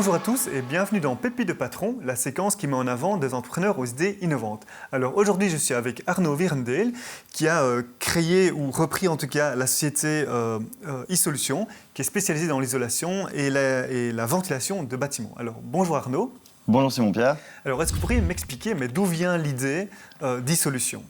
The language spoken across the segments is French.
Bonjour à tous et bienvenue dans Pépites de Patron, la séquence qui met en avant des entrepreneurs aux idées innovantes. Alors aujourd'hui, je suis avec Arno Wierendeel qui a créé ou repris en tout cas la société e-Solutions qui est spécialisée dans l'isolation et la ventilation de bâtiments. Alors bonjour Arno. Bonjour Simon-Pierre. Alors est-ce que vous pourriez m'expliquer d'où vient l'idée d'e-Solutions ?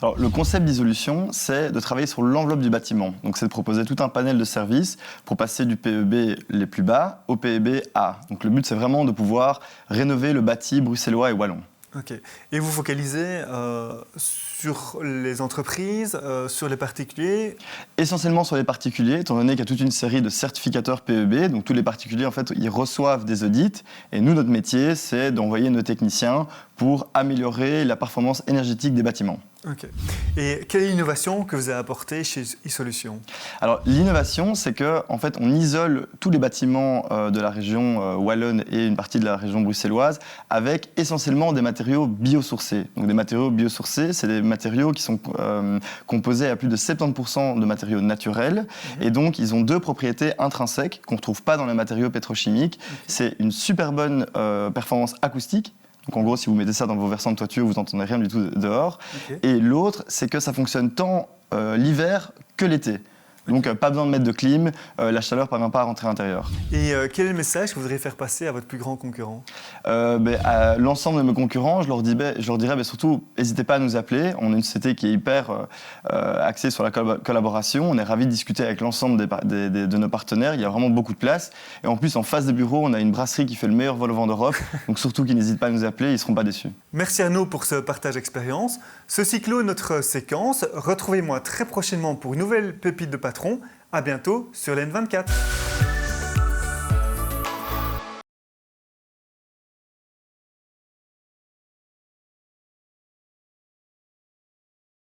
Alors, le concept d'isolation, c'est de travailler sur l'enveloppe du bâtiment. Donc, c'est de proposer tout un panel de services pour passer du PEB les plus bas au PEB A. Donc, le but, c'est vraiment de pouvoir rénover le bâti bruxellois et wallon. Ok. Et vous focalisez sur les entreprises, sur les particuliers ? Essentiellement sur les particuliers, étant donné qu'il y a toute une série de certificateurs PEB. Donc, tous les particuliers, en fait, ils reçoivent des audits. Et nous, notre métier, c'est d'envoyer nos techniciens pour améliorer la performance énergétique des bâtiments. Ok. Et quelle est l'innovation que vous avez apportée chez e-Solutions ? Alors, l'innovation, c'est qu'en fait, on isole tous les bâtiments de la région wallonne et une partie de la région bruxelloise avec essentiellement des matériaux biosourcés. Donc, des matériaux biosourcés, c'est des matériaux qui sont composés à plus de 70% de matériaux naturels. Et donc, ils ont deux propriétés intrinsèques qu'on ne retrouve pas dans les matériaux pétrochimiques. Okay. C'est une super bonne performance acoustique. Donc en gros, si vous mettez ça dans vos versants de toiture, vous n'entendrez rien du tout dehors. Okay. Et l'autre, c'est que ça fonctionne tant l'hiver que l'été. Donc pas besoin de mettre de clim, la chaleur ne parvient pas à rentrer à l'intérieur. Et quel est le message que vous voudriez faire passer à votre plus grand concurrent ? À l'ensemble de mes concurrents, je leur dirais surtout, n'hésitez pas à nous appeler. On est une société qui est hyper axée sur la collaboration. On est ravis de discuter avec l'ensemble de nos partenaires. Il y a vraiment beaucoup de place. Et en plus, en face des bureaux, on a une brasserie qui fait le meilleur vol au vent d'Europe. Donc surtout qu'ils n'hésitent pas à nous appeler, ils ne seront pas déçus. Merci Arnaud pour ce partage d'expérience. Ceci clôt notre séquence. Retrouvez-moi très prochainement pour une nouvelle pépite de patron. À bientôt sur l'N24.